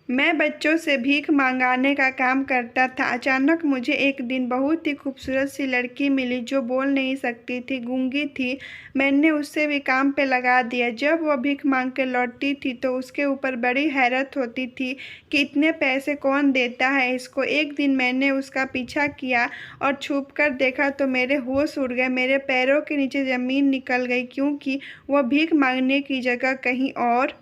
मैं बच्चों से भीख मंगाने का काम करता था। अचानक मुझे एक दिन बहुत ही खूबसूरत सी लड़की मिली जो बोल नहीं सकती थी, गूंगी थी। मैंने उससे भी काम पे लगा दिया। जब वह भीख मांग के लौटती थी तो उसके ऊपर बड़ी हैरत होती थी कि इतने पैसे कौन देता है इसको। एक दिन मैंने उसका पीछा किया और छुप कर देखा तो मेरे होश उड़ गए। मेरे पैरों के नीचे ज़मीन निकल गई क्योंकि वह भीख मांगने की जगह कहीं और।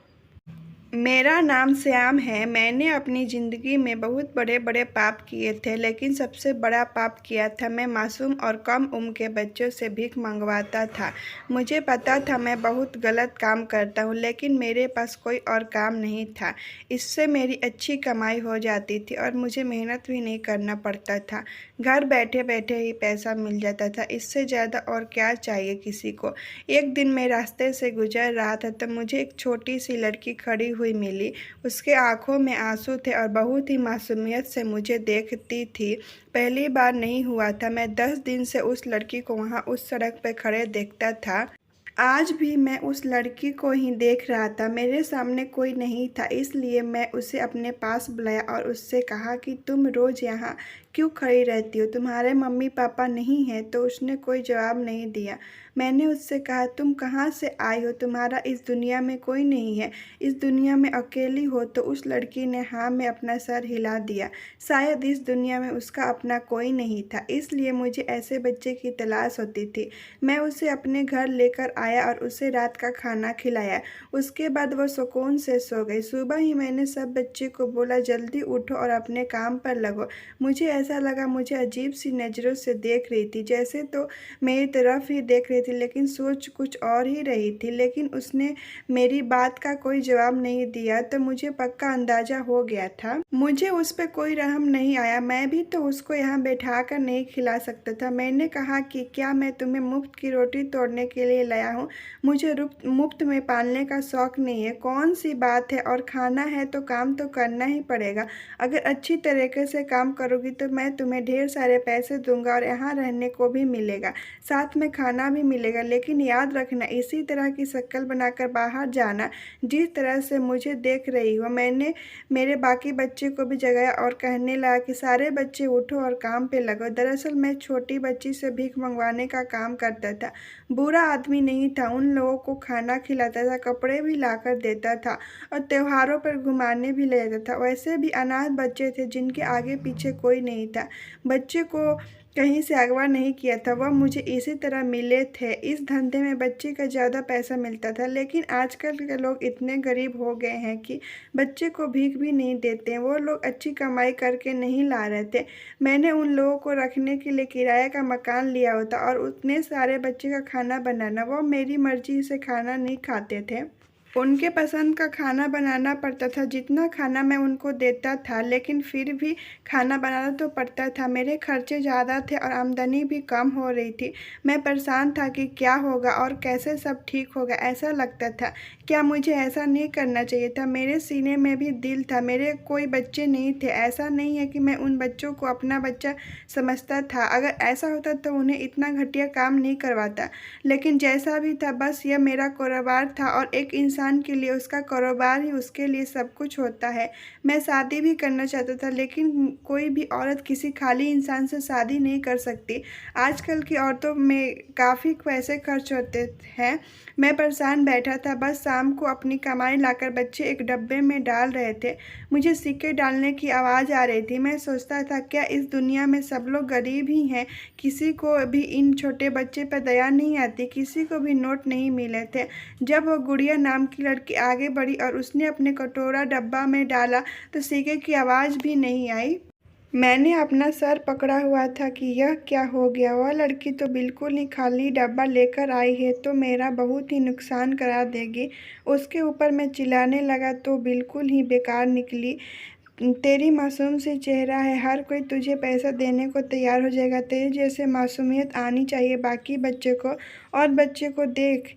मेरा नाम श्याम है। मैंने अपनी ज़िंदगी में बहुत बड़े बड़े पाप किए थे, लेकिन सबसे बड़ा पाप किया था। मैं मासूम और कम उम्र के बच्चों से भीख मंगवाता था। मुझे पता था मैं बहुत गलत काम करता हूँ, लेकिन मेरे पास कोई और काम नहीं था। इससे मेरी अच्छी कमाई हो जाती थी और मुझे मेहनत भी नहीं करना पड़ता था। घर बैठे बैठे ही पैसा मिल जाता था। इससे ज़्यादा और क्या चाहिए किसी को। एक दिन मैं रास्ते से गुजर रहा था तब मुझे एक छोटी सी लड़की खड़ी हुई मिली। उसके आंखों में आंसू थे और बहुत ही मासूमियत से मुझे देखती थी। पहली बार नहीं हुआ था। मैं 10 दिन से उस लड़की को वहाँ उस सड़क पर खड़े देखता था। आज भी मैं उस लड़की को ही देख रहा था। मेरे सामने कोई नहीं था, इसलिए मैं उसे अपने पास बुलाया और उससे कहा कि तुम रोज़ यहाँ क्यों खड़ी रहती हो, तुम्हारे मम्मी पापा नहीं हैं? तो उसने कोई जवाब नहीं दिया। मैंने उससे कहा तुम कहाँ से आई हो, तुम्हारा इस दुनिया में कोई नहीं है, इस दुनिया में अकेली हो? तो उस लड़की ने हाँ में अपना सर हिला दिया। शायद इस दुनिया में उसका अपना कोई नहीं था, इसलिए मुझे ऐसे बच्चे की तलाश होती थी। मैं उसे अपने घर लेकर आया और उसे रात का खाना खिलाया। उसके बाद वह सुकून से सो गई। सुबह ही मैंने सब बच्चे को बोला जल्दी उठो और अपने काम पर लगो। मुझे ऐसा लगा मुझे अजीब सी नज़रों से देख रही थी, जैसे तो मेरी तरफ ही देख रही थी, लेकिन सोच कुछ और ही रही थी। लेकिन उसने मेरी बात का कोई जवाब नहीं दिया तो मुझे पक्का अंदाजा हो गया था। मुझे उस पर कोई रहम नहीं आया। मैं भी तो उसको यहाँ बैठा कर नहीं खिला सकता था। मैंने कहा कि क्या मैं तुम्हें मुफ्त की रोटी तोड़ने के लिए लाया हूँ? मुझे मुफ्त में पालने का शौक़ नहीं है। कौन सी बात है, और खाना है तो काम तो करना ही पड़ेगा। अगर अच्छी तरीके से काम करोगी तो मैं तुम्हें ढेर सारे पैसे दूंगा और यहाँ रहने को भी मिलेगा, साथ में खाना भी मिलेगा। लेकिन याद रखना, इसी तरह की शक्ल बनाकर बाहर जाना जिस तरह से मुझे देख रही हो। मैंने मेरे बाकी बच्चे को भी जगाया और कहने लगा कि सारे बच्चे उठो और काम पे लगो। दरअसल मैं छोटी बच्ची से भीख मंगवाने का काम करता था। बुरा आदमी नहीं था, उन लोगों को खाना खिलाता था, कपड़े भी लाकर देता था और त्योहारों पर घुमाने भी ले जाता था। वैसे भी अनाथ बच्चे थे जिनके आगे पीछे कोई नहीं था। बच्चे को कहीं से अगवा नहीं किया था, वह मुझे इसी तरह मिले थे। इस धंधे में बच्चे का ज़्यादा पैसा मिलता था, लेकिन आजकल के लोग इतने गरीब हो गए हैं कि बच्चे को भीख भी नहीं देते हैं। वो लोग अच्छी कमाई करके नहीं ला रहे थे। मैंने उन लोगों को रखने के लिए किराए का मकान लिया होता और उतने सारे बच्चे का खाना बनाना। वो मेरी मर्जी से खाना नहीं खाते थे, उनके पसंद का खाना बनाना पड़ता था। जितना खाना मैं उनको देता था, लेकिन फिर भी खाना बनाना तो पड़ता था। मेरे खर्चे ज़्यादा थे और आमदनी भी कम हो रही थी। मैं परेशान था कि क्या होगा और कैसे सब ठीक होगा। ऐसा लगता था क्या मुझे ऐसा नहीं करना चाहिए था। मेरे सीने में भी दिल था, मेरे कोई बच्चे नहीं थे। ऐसा नहीं है कि मैं उन बच्चों को अपना बच्चा समझता था। अगर ऐसा होता तो उन्हें इतना घटिया काम नहीं करवाता। लेकिन जैसा भी था, बस यह मेरा कारोबार था और एक इंसान के लिए उसका कारोबार ही उसके लिए सब कुछ होता है। मैं शादी भी करना चाहता था, लेकिन कोई भी औरत किसी खाली इंसान से शादी नहीं कर सकती। आजकल की औरतों में काफ़ी पैसे खर्च होते हैं। मैं परेशान बैठा था, बस शाम को अपनी कमाई लाकर बच्चे एक डब्बे में डाल रहे थे। मुझे सिक्के डालने की आवाज़ आ रही थी। मैं सोचता था क्या इस दुनिया में सब लोग गरीब ही हैं? किसी को भी इन छोटे बच्चे पर दया नहीं आती? किसी को भी नोट नहीं मिले थे? जब वह गुड़िया नाम की लड़की आगे बढ़ी और उसने अपने कटोरा डब्बा में डाला तो सिक्के की आवाज़ भी नहीं आई। मैंने अपना सर पकड़ा हुआ था कि यह क्या हो गया। वह लड़की तो बिल्कुल ही खाली डब्बा लेकर आई है, तो मेरा बहुत ही नुकसान करा देगी। उसके ऊपर मैं चिल्लाने लगा तो बिल्कुल ही बेकार निकली। तेरी मासूम सी चेहरा है, हर कोई तुझे पैसा देने को तैयार हो जाएगा। तेरे जैसे मासूमियत आनी चाहिए बाकी बच्चे को। और बच्चे को देख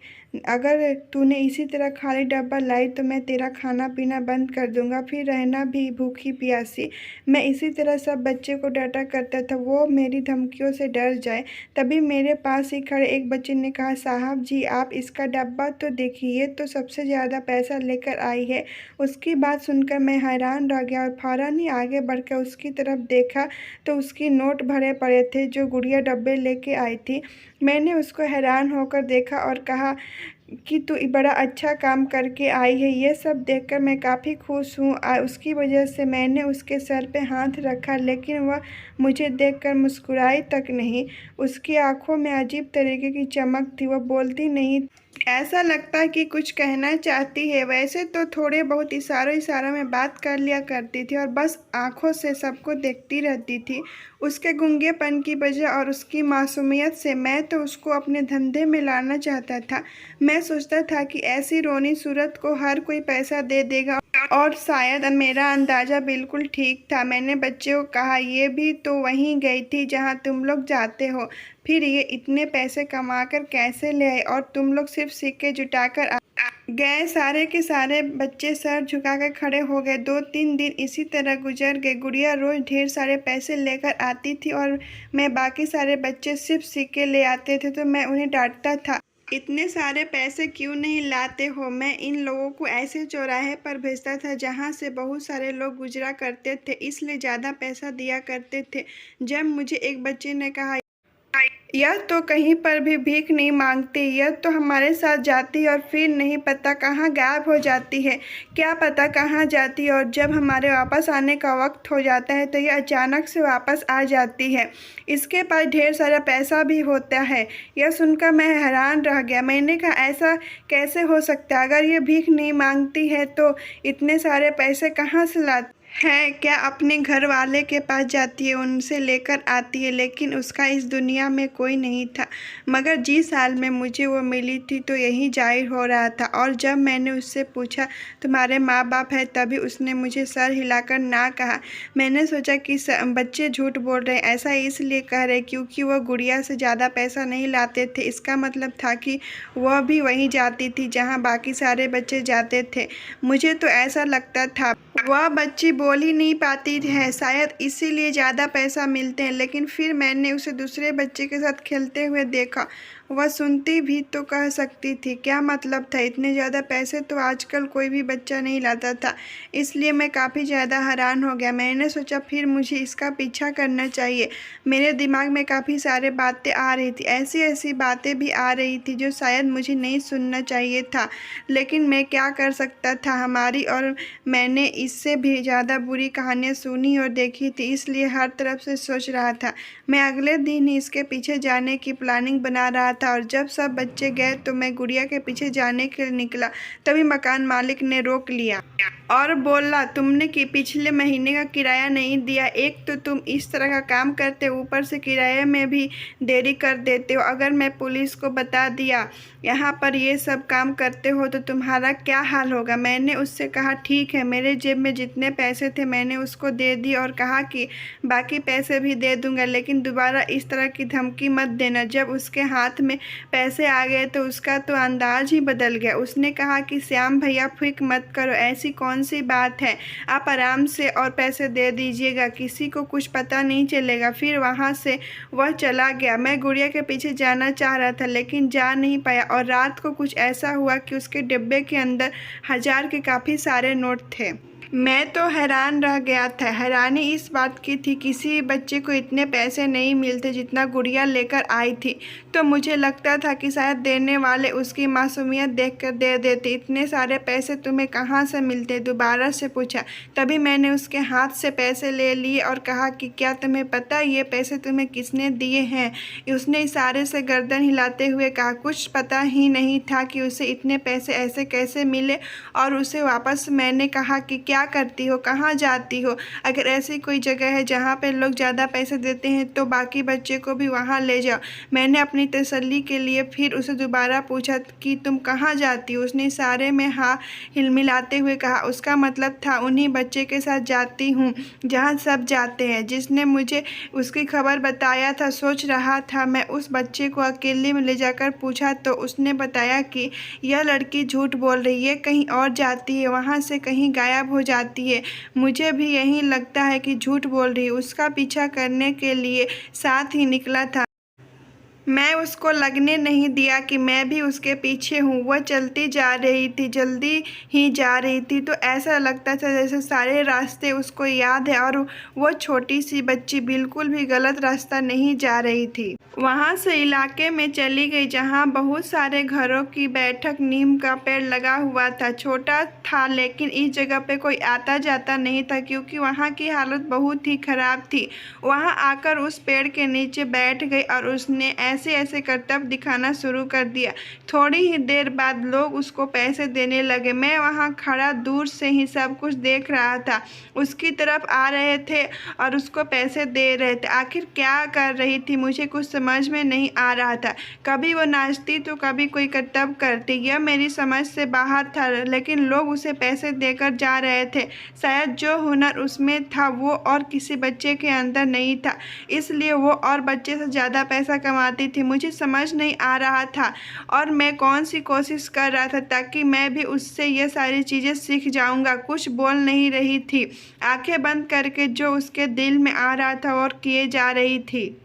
अगर तूने इसी तरह खाली डब्बा लाई तो मैं तेरा खाना पीना बंद कर दूंगा, फिर रहना भी भूखी प्यासी। मैं इसी तरह सब बच्चे को डांटा करता था, वो मेरी धमकियों से डर जाए। तभी मेरे पास ही खड़े एक बच्चे ने कहा, साहब जी आप इसका डब्बा तो देखिए, ये तो सबसे ज़्यादा पैसा लेकर आई है। उसकी बात सुनकर मैं हैरान रह गया और फौरन ही आगे बढ़कर उसकी तरफ देखा तो उसकी नोट भरे पड़े थे जो गुड़िया डब्बे लेके आई थी। मैंने उसको हैरान होकर देखा और कहा कि तू बड़ा अच्छा काम करके आई है। ये सब देखकर मैं काफ़ी खुश हूँ। उसकी वजह से मैंने उसके सर पे हाथ रखा, लेकिन वह मुझे देखकर मुस्कुराई तक नहीं। उसकी आंखों में अजीब तरीके की चमक थी, वह बोलती नहीं, ऐसा लगता कि कुछ कहना चाहती है। वैसे तो थोड़े बहुत इशारों में बात कर लिया करती थी और बस आंखों से सबको देखती रहती थी। उसके गूंगेपन की वजह और उसकी मासूमियत से मैं तो उसको अपने धंधे में लाना चाहता था। मैं सोचता था कि ऐसी रोनी सूरत को हर कोई पैसा दे देगा, और शायद मेरा अंदाज़ा बिल्कुल ठीक था। मैंने बच्चे को कहा, ये भी तो वहीं गई थी जहाँ तुम लोग जाते हो, फिर ये इतने पैसे कमाकर कैसे ले आए, और तुम लोग सिर्फ सिक्के जुटाकर गए। सारे के सारे बच्चे सर झुकाकर खड़े हो गए। 2-3 दिन इसी तरह गुजर गए। गुड़िया रोज़ ढेर सारे पैसे लेकर आती थी और मैं बाकी सारे बच्चे सिर्फ सिक्के ले आते थे तो मैं उन्हें डांटता था, इतने सारे पैसे क्यों नहीं लाते हो। मैं इन लोगों को ऐसे चौराहे पर भेजता था जहाँ से बहुत सारे लोग गुजरा करते थे, इसलिए ज़्यादा पैसा दिया करते थे। जब मुझे एक बच्चे ने कहा, यह तो कहीं पर भी भीख नहीं मांगती, यह तो हमारे साथ जाती है और फिर नहीं पता कहाँ गायब हो जाती है, क्या पता कहाँ जाती है, और जब हमारे वापस आने का वक्त हो जाता है तो यह अचानक से वापस आ जाती है। इसके पास ढेर सारा पैसा भी होता है। यह सुनकर मैं हैरान रह गया। मैंने कहा, ऐसा कैसे हो सकता है? अगर ये भीख नहीं मांगती है तो इतने सारे पैसे कहाँ से लाती है? क्या अपने घर वाले के पास जाती है, उनसे लेकर आती है? लेकिन उसका इस दुनिया में कोई नहीं था। मगर जिस हाल में मुझे वो मिली थी तो यही जाहिर हो रहा था। और जब मैंने उससे पूछा, तुम्हारे माँ बाप है, तभी उसने मुझे सर हिलाकर ना कहा। मैंने सोचा कि बच्चे झूठ बोल रहे हैं, ऐसा इसलिए कह रहे क्योंकि वह गुड़िया से ज़्यादा पैसा नहीं लाते थे। इसका मतलब था कि वह भी वहीं जाती थी जहाँ बाकी सारे बच्चे जाते थे। मुझे तो ऐसा लगता था वह बच्ची बोल ही नहीं पाती है, शायद इसीलिए ज़्यादा पैसा मिलते हैं। लेकिन फिर मैंने उसे दूसरे बच्चे के साथ खेलते हुए देखा, वह सुनती भी तो कह सकती थी। क्या मतलब था? इतने ज़्यादा पैसे तो आजकल कोई भी बच्चा नहीं लाता था। इसलिए मैं काफ़ी ज़्यादा हैरान हो गया। मैंने सोचा फिर मुझे इसका पीछा करना चाहिए। मेरे दिमाग में काफ़ी सारे बातें आ रही थी, ऐसी ऐसी बातें भी आ रही थी जो शायद मुझे नहीं सुनना चाहिए था, लेकिन मैं क्या कर सकता था। हमारी और मैंने इससे भी ज़्यादा बुरी कहानियाँ सुनी और देखी थी, इसलिए हर तरफ से सोच रहा था। मैं अगले दिन ही इसके पीछे जाने की प्लानिंग बना रहा था और जब सब बच्चे गए तो मैं गुड़िया के पीछे जाने के लिए निकला। तभी मकान मालिक ने रोक लिया और बोला, तुमने कि पिछले महीने का किराया नहीं दिया। एक तो तुम इस तरह का काम करते हो, ऊपर से किराए में भी देरी कर देते हो। अगर मैं पुलिस को बता दिया यहाँ पर ये सब काम करते हो तो तुम्हारा क्या हाल होगा। मैंने उससे कहा, ठीक है। मेरे जेब में जितने पैसे थे मैंने उसको दे दिए और कहा कि बाकी पैसे भी दे दूंगा, लेकिन दोबारा इस तरह की धमकी मत देना। जब उसके हाथ में पैसे आ गए तो उसका तो अंदाज ही बदल गया। उसने कहा कि श्याम भैया फिक्र मत करो, ऐसी कौन सी बात है, आप आराम से और पैसे दे दीजिएगा, किसी को कुछ पता नहीं चलेगा। फिर वहाँ से वह चला गया। मैं गुड़िया के पीछे जाना चाह रहा था लेकिन जा नहीं पाया और रात को कुछ ऐसा हुआ कि उसके डिब्बे के अंदर 1000 के काफ़ी सारे नोट थे। मैं तो हैरान रह गया था। हैरानी इस बात की थी, किसी बच्चे को इतने पैसे नहीं मिलते जितना गुड़िया लेकर आई थी। तो मुझे लगता था कि शायद देने वाले उसकी मासूमियत देखकर दे देते। इतने सारे पैसे तुम्हें कहाँ से मिलते? दोबारा से पूछा। तभी मैंने उसके हाथ से पैसे ले लिए और कहा कि क्या तुम्हें पता ये पैसे तुम्हें किसने दिए हैं? उसने इशारे से गर्दन हिलाते हुए कहा, कुछ पता ही नहीं था कि उसे इतने पैसे ऐसे कैसे मिले और उसे वापस। मैंने कहा कि क्या क्या करती हो, कहाँ जाती हो? अगर ऐसी कोई जगह है जहाँ पे लोग ज़्यादा पैसे देते हैं तो बाकी बच्चे को भी वहाँ ले जाओ। मैंने अपनी तसल्ली के लिए फिर उसे दोबारा पूछा कि तुम कहाँ जाती हो? उसने इशारे में हाँ हिलमिलाते हुए कहा। उसका मतलब था उन्हीं बच्चे के साथ जाती हूँ जहाँ सब जाते हैं, जिसने मुझे उसकी खबर बताया था। सोच रहा था मैं उस बच्चे को अकेले में ले जाकर पूछा तो उसने बताया कि यह लड़की झूठ बोल रही है, कहीं और जाती है, वहाँ से कहीं गायब हो जाती है। मुझे भी यही लगता है कि झूठ बोल रही है। उसका पीछा करने के लिए साथ ही निकला था। मैं उसको लगने नहीं दिया कि मैं भी उसके पीछे हूँ। वह चलती जा रही थी, जल्दी ही जा रही थी, तो ऐसा लगता था जैसे सारे रास्ते उसको याद है और वो छोटी सी बच्ची बिल्कुल भी गलत रास्ता नहीं जा रही थी। वहाँ से इलाके में चली गई जहाँ बहुत सारे घरों की बैठक नीम का पेड़ लगा हुआ था। छोटा था लेकिन इस जगह पे कोई आता जाता नहीं था क्योंकि वहाँ की हालत बहुत ही खराब थी। वहाँ आकर उस पेड़ के नीचे बैठ गई और उसने ऐसे ऐसे करतब दिखाना शुरू कर दिया। थोड़ी ही देर बाद लोग उसको पैसे देने लगे। मैं वहाँ खड़ा दूर से ही सब कुछ देख रहा था। उसकी तरफ आ रहे थे और उसको पैसे दे रहे थे। आखिर क्या कर रही थी मुझे कुछ समझ में नहीं आ रहा था। कभी वो नाचती तो कभी कोई करतब करती। यह मेरी समझ से बाहर था, लेकिन लोग उसे पैसे देकर जा रहे थे। शायद जो हुनर उसमें था वो और किसी बच्चे के अंदर नहीं था, इसलिए वो और बच्चे से ज़्यादा पैसा कमाती थी। मुझे समझ नहीं आ रहा था और मैं कौन सी कोशिश कर रहा था ताकि मैं भी उससे ये सारी चीज़ें सीख जाऊंगा। कुछ बोल नहीं रही थी, आंखें बंद करके जो उसके दिल में आ रहा था और किए जा रही थी।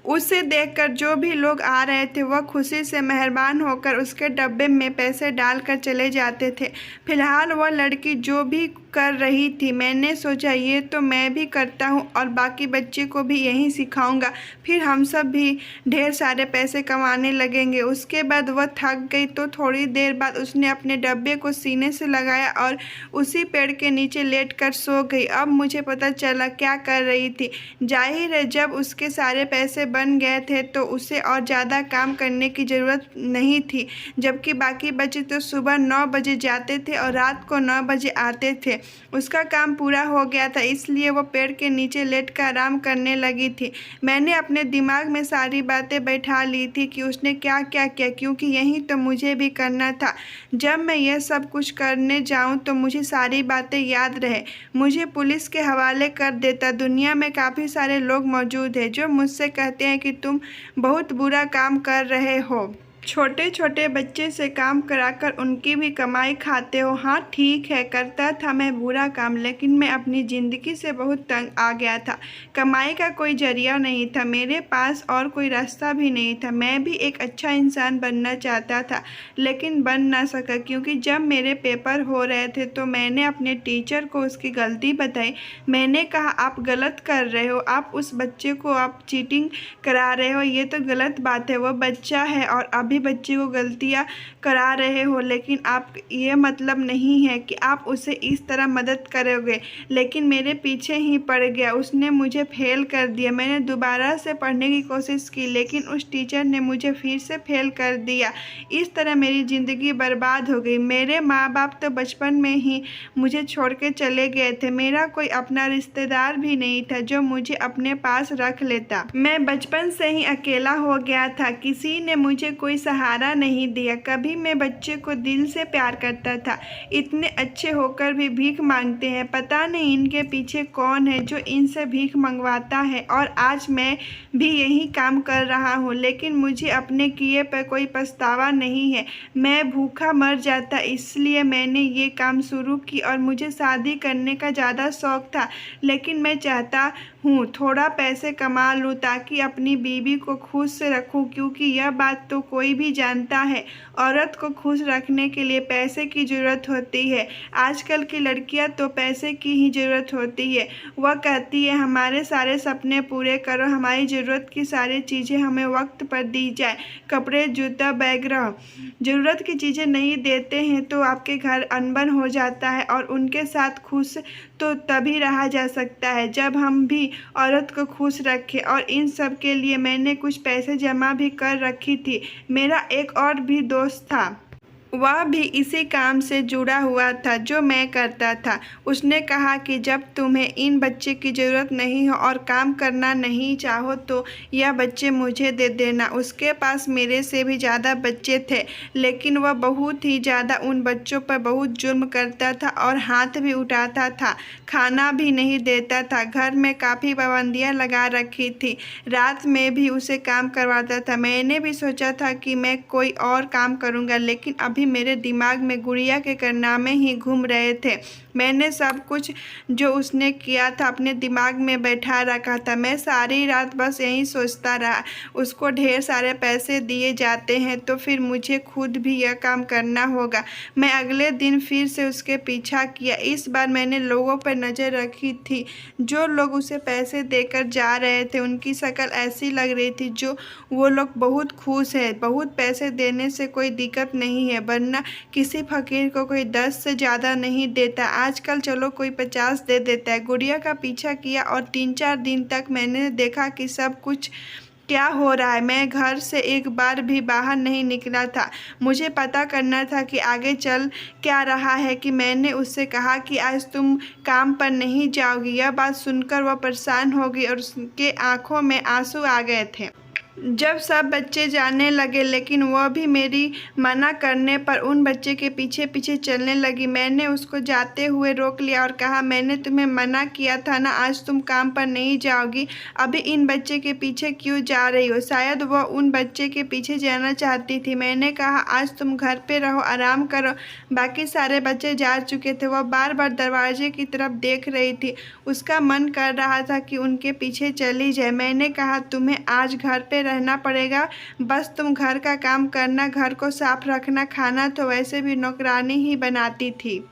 उसे देखकर जो भी लोग आ रहे थे वह खुशी से मेहरबान होकर उसके डब्बे में पैसे डालकर चले जाते थे। फिलहाल वह लड़की जो भी कर रही थी, मैंने सोचा ये तो मैं भी करता हूँ और बाकी बच्चे को भी यही सिखाऊंगा, फिर हम सब भी ढेर सारे पैसे कमाने लगेंगे। उसके बाद वह थक गई तो थोड़ी देर बाद उसने अपने डब्बे को सीने से लगाया और उसी पेड़ के नीचे लेटकर सो गई। अब मुझे पता चला क्या कर रही थी। जाहिर है जब उसके सारे पैसे बन गए थे तो उसे और ज़्यादा काम करने की ज़रूरत नहीं थी, जबकि बाकी बच्चे तो सुबह 9 बजे जाते थे और रात को 9 बजे आते थे। उसका काम पूरा हो गया था, इसलिए वो पेड़ के नीचे लेटकर आराम करने लगी थी। मैंने अपने दिमाग में सारी बातें बैठा ली थी कि उसने क्या क्या किया, क्योंकि यही तो मुझे भी करना था। जब मैं यह सब कुछ करने जाऊं तो मुझे सारी बातें याद रहे, मुझे पुलिस के हवाले कर देता। दुनिया में काफ़ी सारे लोग मौजूद हैं जो मुझसे कहते हैं कि तुम बहुत बुरा काम कर रहे हो, छोटे छोटे बच्चे से काम कराकर उनकी भी कमाई खाते हो। हाँ ठीक है, करता था मैं बुरा काम, लेकिन मैं अपनी ज़िंदगी से बहुत तंग आ गया था। कमाई का कोई जरिया नहीं था, मेरे पास और कोई रास्ता भी नहीं था। मैं भी एक अच्छा इंसान बनना चाहता था लेकिन बन ना सका, क्योंकि जब मेरे पेपर हो रहे थे तो मैंने अपने टीचर को उसकी गलती बताई। मैंने कहा आप गलत कर रहे हो, आप उस बच्चे को आप चीटिंग करा रहे हो, ये तो गलत बात है। वो बच्चा है और अभी बच्चे को गलतियां करा रहे हो, लेकिन आप ये मतलब नहीं है कि आप उसे इस तरह मदद करोगे। लेकिन मेरे पीछे ही पड़ गया, उसने मुझे फेल कर दिया। मैंने दोबारा से पढ़ने की कोशिश की लेकिन उस टीचर ने मुझे फिर से फेल कर दिया। इस तरह मेरी ज़िंदगी बर्बाद हो गई। मेरे माँ बाप तो बचपन में ही मुझे छोड़ के चले गए थे। मेरा कोई अपना रिश्तेदार भी नहीं था जो मुझे अपने पास रख लेता। मैं बचपन से ही अकेला हो गया था, किसी ने मुझे कोई सहारा नहीं दिया। कभी मैं बच्चे को दिल से प्यार करता था, इतने अच्छे होकर भी भीख मांगते हैं। पता नहीं इनके पीछे कौन है जो इनसे भीख मंगवाता है। और आज मैं भी यही काम कर रहा हूँ, लेकिन मुझे अपने किए पर कोई पछतावा नहीं है। मैं भूखा मर जाता, इसलिए मैंने ये काम शुरू की। और मुझे शादी करने का ज़्यादा शौक था, लेकिन मैं चाहता हूँ थोड़ा पैसे कमा लूँ ताकि अपनी बीवी को खुश से रखूँ, क्योंकि यह बात तो कोई भी जानता है, औरत को खुश रखने के लिए पैसे की ज़रूरत होती है। आजकल की लड़कियां तो पैसे की ही ज़रूरत होती है। वह कहती है हमारे सारे सपने पूरे करो, हमारी ज़रूरत की सारी चीज़ें हमें वक्त पर दी जाए, कपड़े जूता बैग रहो। ज़रूरत की चीज़ें नहीं देते हैं तो आपके घर अनबन हो जाता है, और उनके साथ खुश तो तभी रहा जा सकता है जब हम भी औरत को खुश रखें। और इन सब के लिए मैंने कुछ पैसे जमा भी कर रखी थी। मेरा एक और भी दोस्त था, वह भी इसी काम से जुड़ा हुआ था जो मैं करता था। उसने कहा कि जब तुम्हें इन बच्चे की ज़रूरत नहीं हो और काम करना नहीं चाहो तो यह बच्चे मुझे दे देना। उसके पास मेरे से भी ज़्यादा बच्चे थे, लेकिन वह बहुत ही ज़्यादा उन बच्चों पर बहुत जुर्म करता था और हाथ भी उठाता था, खाना भी नहीं देता था। घर में काफ़ी पाबंदियाँ लगा रखी थी, रात में भी उसे काम करवाता था। मैंने भी सोचा था कि मैं कोई और काम करूँगा, लेकिन अभी मेरे दिमाग में गुड़िया के कारनामे ही घूम रहे थे। मैंने सब कुछ जो उसने किया था अपने दिमाग में बैठा रखा था। मैं सारी रात बस यही सोचता रहा, उसको ढेर सारे पैसे दिए जाते हैं तो फिर मुझे खुद भी यह काम करना होगा। मैं अगले दिन फिर से उसके पीछा किया। इस बार मैंने लोगों पर नज़र रखी थी। जो लोग उसे पैसे देकर जा रहे थे उनकी शक्ल ऐसी लग रही थी जो वो लोग बहुत खुश है। बहुत पैसे देने से कोई दिक्कत नहीं है, वरना किसी फकीर को कोई 10 से ज़्यादा नहीं देता। आजकल चलो कोई 50 दे देता है। गुड़िया का पीछा किया और 3-4 दिन तक मैंने देखा कि सब कुछ क्या हो रहा है। मैं घर से एक बार भी बाहर नहीं निकला था। मुझे पता करना था कि आगे चल क्या रहा है। कि मैंने उससे कहा कि आज तुम काम पर नहीं जाओगी। यह बात सुनकर वह परेशान हो गई और उसके आंखों में आंसू आ गए थे। जब सब बच्चे जाने लगे, लेकिन वह भी मेरी मना करने पर उन बच्चे के पीछे पीछे चलने लगी। मैंने उसको जाते हुए रोक लिया और कहा, मैंने तुम्हें मना किया था ना, आज तुम काम पर नहीं जाओगी, अभी इन बच्चे के पीछे क्यों जा रही हो? शायद वह उन बच्चे के पीछे जाना चाहती थी। मैंने कहा, आज तुम घर पे रहो, आराम करो। बाकी सारे बच्चे जा चुके थे। वह बार बार दरवाजे की तरफ देख रही थी। उसका मन कर रहा था कि उनके पीछे चली जाए। मैंने कहा, तुम्हें आज घर पे रहना पड़ेगा, बस तुम घर का काम करना, घर को साफ रखना, खाना तो वैसे भी नौकरानी ही बनाती थी,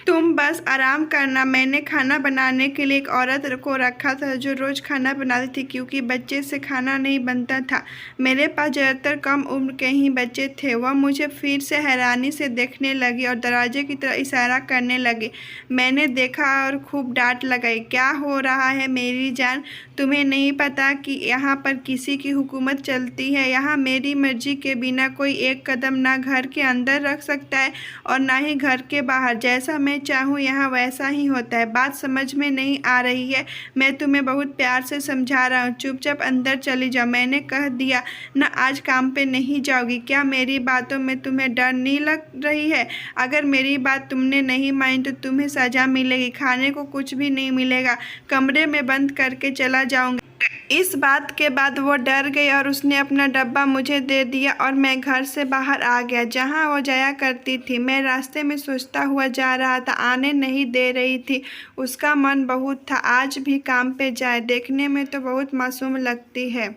तुम बस आराम करना। मैंने खाना बनाने के लिए एक औरत को रखा था जो रोज़ खाना बनाती थी, क्योंकि बच्चे से खाना नहीं बनता था। मेरे पास ज़्यादातर कम उम्र के ही बच्चे थे। वह मुझे फिर से हैरानी से देखने लगी और दरवाजे की तरफ इशारा करने लगी। मैंने देखा और खूब डांट लगाई। क्या हो रहा है मेरी जान? तुम्हें नहीं पता कि यहाँ पर किसी की हुकूमत चलती है? यहाँ मेरी मर्जी के बिना कोई एक कदम ना घर के अंदर रख सकता है और ना ही घर के बाहर। जैसा मैं चाहूँ यहाँ वैसा ही होता है। बात समझ में नहीं आ रही है? मैं तुम्हें बहुत प्यार से समझा रहा हूँ, चुपचाप अंदर चली जाओ। मैंने कह दिया ना, आज काम पे नहीं जाओगी। क्या मेरी बातों में तुम्हें डर नहीं लग रही है? अगर मेरी बात तुमने नहीं मानी तो तुम्हें सज़ा मिलेगी। खाने को कुछ भी नहीं मिलेगा, कमरे में बंद करके चला जाऊंगा। इस बात के बाद वो डर गई और उसने अपना डब्बा मुझे दे दिया और मैं घर से बाहर आ गया जहाँ वो जाया करती थी। मैं रास्ते में सोचता हुआ जा रहा था, आने नहीं दे रही थी। उसका मन बहुत था आज भी काम पे जाए। देखने में तो बहुत मासूम लगती है।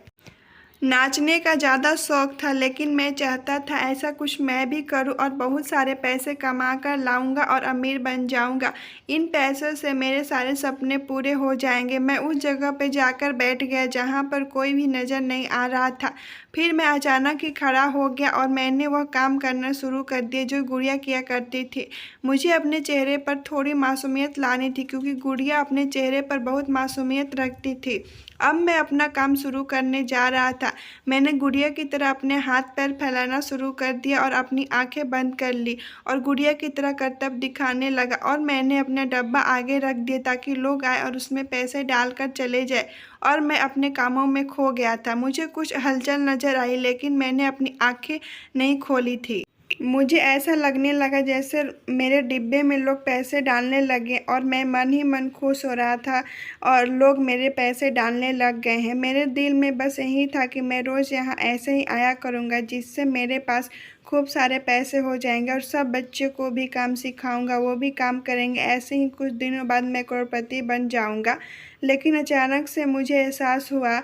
नाचने का ज़्यादा शौक था, लेकिन मैं चाहता था ऐसा कुछ मैं भी करूं और बहुत सारे पैसे कमा कर लाऊंगा और अमीर बन जाऊंगा। इन पैसों से मेरे सारे सपने पूरे हो जाएंगे। मैं उस जगह पे जाकर बैठ गया जहां पर कोई भी नज़र नहीं आ रहा था। फिर मैं अचानक ही खड़ा हो गया और मैंने वह काम करना शुरू कर दिया जो गुड़िया किया करती थी। मुझे अपने चेहरे पर थोड़ी मासूमियत लानी थी, क्योंकि गुड़िया अपने चेहरे पर बहुत मासूमियत रखती थी। अब मैं अपना काम शुरू करने जा रहा था। मैंने गुड़िया की तरह अपने हाथ पैर फैलाना शुरू कर दिया और अपनी आंखें बंद कर ली और गुड़िया की तरह करतब दिखाने लगा। और मैंने अपना डब्बा आगे रख दिया ताकि लोग आए और उसमें पैसे डालकर चले जाए। और मैं अपने कामों में खो गया था। मुझे कुछ हलचल नजर आई, लेकिन मैंने अपनी आंखें नहीं खोली थी। मुझे ऐसा लगने लगा जैसे मेरे डिब्बे में लोग पैसे डालने लगे और मैं मन ही मन खुश हो रहा था और लोग मेरे पैसे डालने लग गए हैं। मेरे दिल में बस यही था कि मैं रोज़ यहाँ ऐसे ही आया करूँगा, जिससे मेरे पास खूब सारे पैसे हो जाएंगे और सब बच्चों को भी काम सिखाऊंगा, वो भी काम करेंगे। ऐसे ही कुछ दिनों बाद मैं करोड़पति बन जाऊंगा। लेकिन अचानक से मुझे एहसास हुआ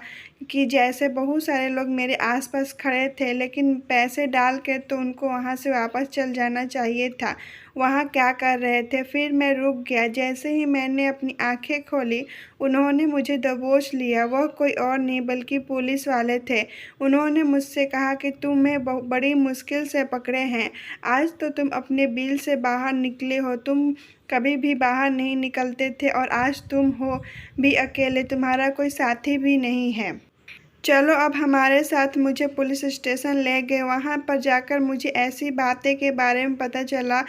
कि जैसे बहुत सारे लोग मेरे आसपास खड़े थे, लेकिन पैसे डाल के तो उनको वहाँ से वापस चल जाना चाहिए था। वहाँ क्या कर रहे थे? फिर मैं रुक गया। जैसे ही मैंने अपनी आंखें खोली, उन्होंने मुझे दबोच लिया। वह कोई और नहीं बल्कि पुलिस वाले थे। उन्होंने मुझसे कहा कि तुम्हें बड़ी मुश्किल से पकड़े हैं। आज तो तुम अपने बिल से बाहर निकले हो। तुम कभी भी बाहर नहीं निकलते थे और आज तुम हो भी अकेले, तुम्हारा कोई साथी भी नहीं है। चलो अब हमारे साथ। मुझे पुलिस स्टेशन ले गए। वहाँ पर जाकर मुझे ऐसी बातें के बारे में पता चला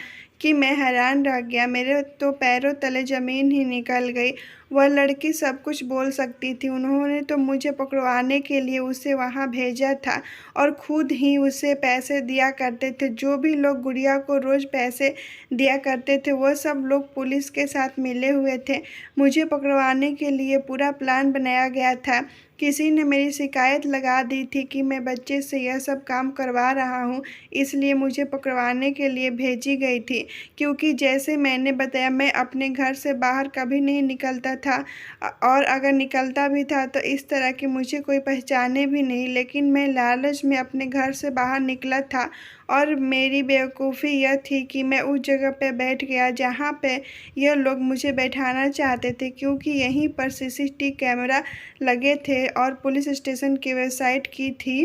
कि मैं हैरान रह गया। मेरे तो पैरों तले ज़मीन ही निकल गई। वह लड़की सब कुछ बोल सकती थी। उन्होंने तो मुझे पकड़वाने के लिए उसे वहाँ भेजा था और खुद ही उसे पैसे दिया करते थे। जो भी लोग गुड़िया को रोज़ पैसे दिया करते थे वो सब लोग पुलिस के साथ मिले हुए थे। मुझे पकड़वाने के लिए पूरा प्लान बनाया गया था। किसी ने मेरी शिकायत लगा दी थी कि मैं बच्चे से यह सब काम करवा रहा हूँ, इसलिए मुझे पकड़वाने के लिए भेजी गई थी। क्योंकि जैसे मैंने बताया, मैं अपने घर से बाहर कभी नहीं निकलता था और अगर निकलता भी था तो इस तरह कि मुझे कोई पहचाने भी नहीं। लेकिन मैं लालच में अपने घर से बाहर निकला था और मेरी बेवकूफ़ी यह थी कि मैं उस जगह पे बैठ गया जहाँ पे यह लोग मुझे बैठाना चाहते थे, क्योंकि यहीं पर सीसीटीवी कैमरा लगे थे और पुलिस स्टेशन की वेबसाइट की थी,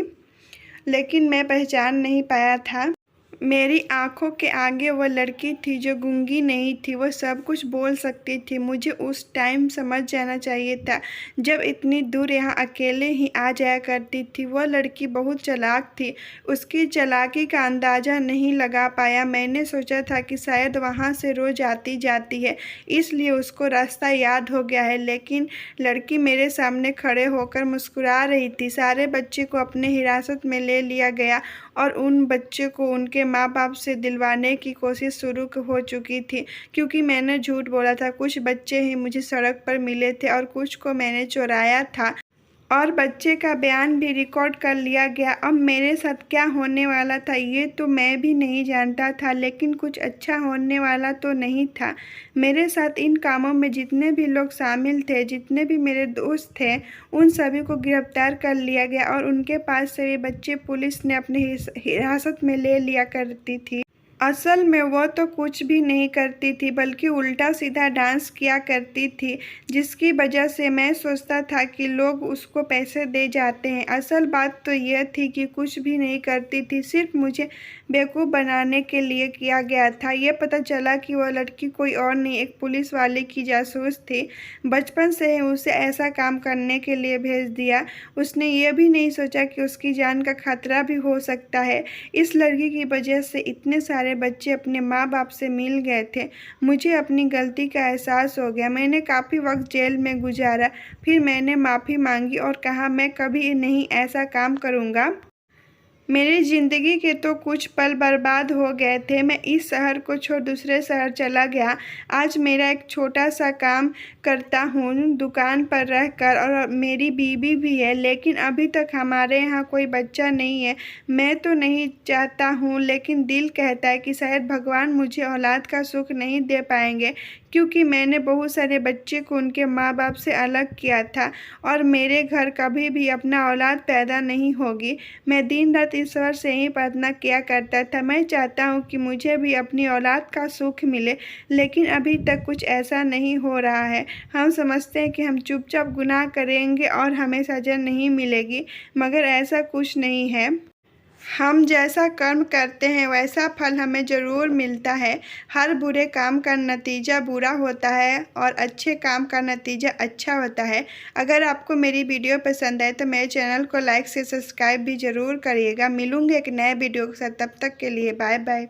लेकिन मैं पहचान नहीं पाया था। मेरी आंखों के आगे वह लड़की थी जो गूंगी नहीं थी, वह सब कुछ बोल सकती थी। मुझे उस टाइम समझ जाना चाहिए था जब इतनी दूर यहाँ अकेले ही आ जाया करती थी। वह लड़की बहुत चालाक थी। उसकी चालाकी का अंदाज़ा नहीं लगा पाया। मैंने सोचा था कि शायद वहाँ से रोज़ आती जाती है, इसलिए उसको रास्ता याद हो गया है। लेकिन लड़की मेरे सामने खड़े होकर मुस्कुरा रही थी। सारे बच्चे को अपने हिरासत में ले लिया गया और उन बच्चों को उनके माँ बाप से दिलवाने की कोशिश शुरू हो चुकी थी, क्योंकि मैंने झूठ बोला था। कुछ बच्चे ही मुझे सड़क पर मिले थे और कुछ को मैंने चुराया था और बच्चे का बयान भी रिकॉर्ड कर लिया गया। अब मेरे साथ क्या होने वाला था ये तो मैं भी नहीं जानता था, लेकिन कुछ अच्छा होने वाला तो नहीं था। मेरे साथ इन कामों में जितने भी लोग शामिल थे, जितने भी मेरे दोस्त थे, उन सभी को गिरफ्तार कर लिया गया और उनके पास से भी बच्चे पुलिस ने अपनी हिरासत में ले लिया करती थी। असल में वो तो कुछ भी नहीं करती थी, बल्कि उल्टा सीधा डांस किया करती थी, जिसकी वजह से मैं सोचता था कि लोग उसको पैसे दे जाते हैं। असल बात तो यह थी कि कुछ भी नहीं करती थी, सिर्फ मुझे बेवकूफ़ बनाने के लिए किया गया था। ये पता चला कि वह लड़की कोई और नहीं, एक पुलिस वाले की जासूस थी। बचपन से ही उसे ऐसा काम करने के लिए भेज दिया। उसने ये भी नहीं सोचा कि उसकी जान का खतरा भी हो सकता है। इस लड़की की वजह से इतने सारे बच्चे अपने माँ बाप से मिल गए थे। मुझे अपनी गलती का एहसास हो गया। मैंने काफ़ी वक्त जेल में गुजारा। फिर मैंने माफ़ी मांगी और कहा मैं कभी नहीं ऐसा काम करूँगा। मेरी ज़िंदगी के तो कुछ पल बर्बाद हो गए थे। मैं इस शहर को छोड़ दूसरे शहर चला गया। आज मेरा एक छोटा सा काम करता हूँ दुकान पर रहकर, और मेरी बीवी भी है, लेकिन अभी तक हमारे यहाँ कोई बच्चा नहीं है। मैं तो नहीं चाहता हूँ, लेकिन दिल कहता है कि शायद भगवान मुझे औलाद का सुख नहीं दे पाएंगे, क्योंकि मैंने बहुत सारे बच्चे को उनके माँ बाप से अलग किया था और मेरे घर कभी भी अपना औलाद पैदा नहीं होगी। मैं दिन रात ईश्वर से ही प्रार्थना किया करता था। मैं चाहता हूँ कि मुझे भी अपनी औलाद का सुख मिले, लेकिन अभी तक कुछ ऐसा नहीं हो रहा है। हम समझते हैं कि हम चुपचाप गुनाह करेंगे और हमें सज़ा नहीं मिलेगी, मगर ऐसा कुछ नहीं है। हम जैसा कर्म करते हैं वैसा फल हमें ज़रूर मिलता है। हर बुरे काम का नतीजा बुरा होता है और अच्छे काम का नतीजा अच्छा होता है। अगर आपको मेरी वीडियो पसंद आए तो मेरे चैनल को लाइक से सब्सक्राइब भी ज़रूर करिएगा। मिलूँगी एक नए वीडियो के साथ, तब तक के लिए बाय बाय।